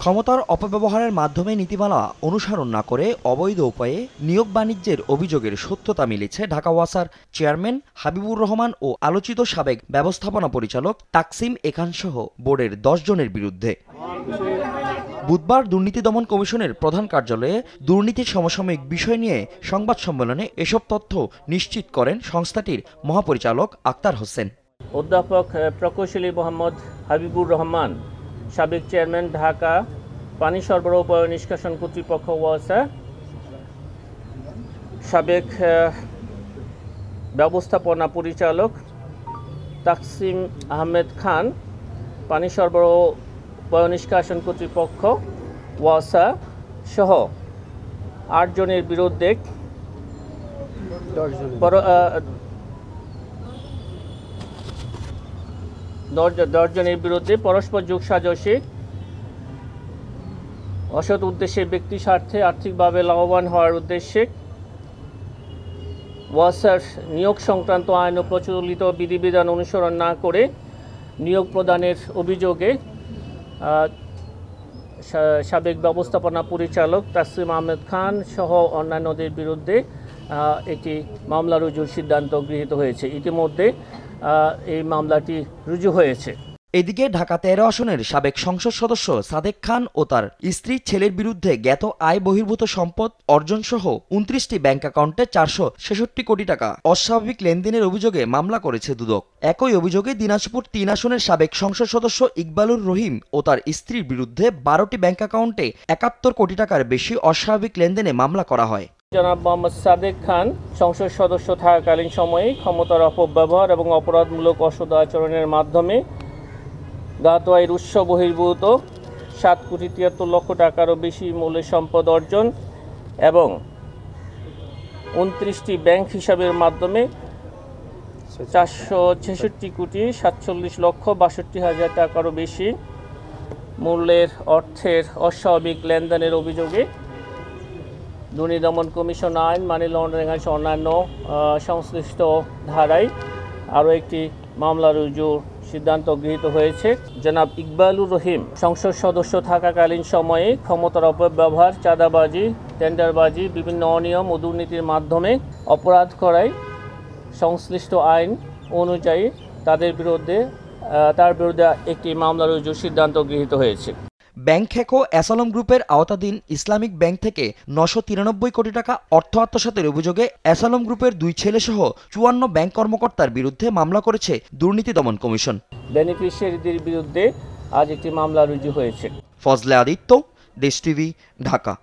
ক্ষমতার অপব্যবহারের মাধ্যমে নীতিমালা অনুসরণ না করে অবৈধ উপায়ে নিয়োগ বাণিজ্যের অভিযোগের সত্যতা মিলেছে ঢাকা ওয়াসার চেয়ারম্যান হাবিবুর রহমান ও আলোচিত সাবেক ব্যবস্থাপনা পরিচালক তাকসিম এখান সহ বোর্ডের 10 জনের বিরুদ্ধে। বুধবার দুর্নীতি দমন কমিশনের প্রধান কার্যালয়ে দুর্নীতির সমসাময়িক বিষয় নিয়ে সংবাদ সম্মেলনে এসব তথ্য নিশ্চিত করেন সংস্থাটির মহাপরিচালক আক্তার হোসেন। অধ্যাপক প্রকৌশলী মোহাম্মদ হাবিবুর রহমান, সাবেক চেয়ারম্যান, ঢাকা পানি সরবরাহ ও নিষ্কাশন কর্তৃপক্ষ ওয়াসা, সাবেক ব্যবস্থাপনা পরিচালক তাকসিম আহমেদ খান, পানি সরবরাহ ও নিষ্কাশন কর্তৃপক্ষ ওয়াসা সহ 8 জনের বিরুদ্ধে 10 জনের বিরুদ্ধে পরস্পর যোগসাজশে অসৎ উদ্দেশ্যে ব্যক্তি স্বার্থে আর্থিকভাবে লাভবান হওয়ার উদ্দেশ্যে ওয়াসার নিয়োগ সংক্রান্ত আইন ও প্রচলিত বিধিবিধান অনুসরণ না করে নিয়োগ প্রদানের অভিযোগে সাবেক ব্যবস্থাপনা পরিচালক তাকসিম আহমেদ খান সহ অন্যান্যদের বিরুদ্ধে একটি মামলা রুজুর সিদ্ধান্ত গৃহীত হয়েছে। ইতিমধ্যে এই মামলাটি রুজু হয়েছে। এদিকে ঢাকা 13 আসনের সাবেক সংসদ সদস্য সাদেক খান ও তার স্ত্রী ছেলের বিরুদ্ধে জ্ঞাত আয় বহির্ভূত সম্পদ অর্জন সহ 29টি ব্যাংক অ্যাকাউন্টে 466 কোটি টাকা অস্বাভাবিক লেনদেনের অভিযোগে মামলা করেছে দুদক। একই অভিযোগে দিনাজপুর 3 আসনের সাবেক সংসদ সদস্য ইকবালুর রহিম ও তার স্ত্রীর বিরুদ্ধে 12টি ব্যাংক অ্যাকাউন্টে 71 কোটি টাকার বেশি অস্বাভাবিক লেনদেনে মামলা করা হয়। জনাব মোহাম্মদ সাদেক খান সংসদ সদস্য থাকাকালীন সময়ে ক্ষমতার অপব্যবহার এবং অপরাধমূলক অসৎ আচরণের মাধ্যমে জ্ঞাত আয়ের উৎস বহির্ভূত 7,73,00,000 টাকারও বেশি মূল্যের সম্পদ অর্জন এবং 29টি ব্যাংক হিসাবের মাধ্যমে 466,47,62,000 টাকারও বেশি মূল্যের অর্থের অস্বাভাবিক লেনদেনের অভিযোগে দুর্নীতি দমন কমিশন আইন, মানি লন্ডারিং আইন অন্যান্য সংশ্লিষ্ট ধারায় আরও একটি মামলা রুজুর সিদ্ধান্ত গৃহীত হয়েছে। জনাব ইকবালুর রহিম সংসদ সদস্য থাকাকালীন সময়ে ক্ষমতার অপব্যবহার, চাঁদাবাজি, টেন্ডারবাজি, বিভিন্ন অনিয়ম ও দুর্নীতির মাধ্যমে অপরাধ করায় সংশ্লিষ্ট আইন অনুযায়ী তার বিরুদ্ধে একটি মামলা রুজুর সিদ্ধান্ত গৃহীত হয়েছে। ব্যাংক হ্যাকো অ্যাসালম গ্রুপের আওতাধীন ইসলামিক ব্যাংক থেকে 993 কোটি টাকা অর্থ আত্মসাতের অভিযোগে অ্যাসালম গ্রুপের 2 ছেলেসহ 54 ব্যাংক কর্মকর্তার বিরুদ্ধে মামলা করেছে দুর্নীতি দমন কমিশন। বেনিফিশিয়ারিদের বিরুদ্ধে আজ একটি মামলা রুজু হয়েছে। ফজলে আদিত্য, দেশ টিভি, ঢাকা।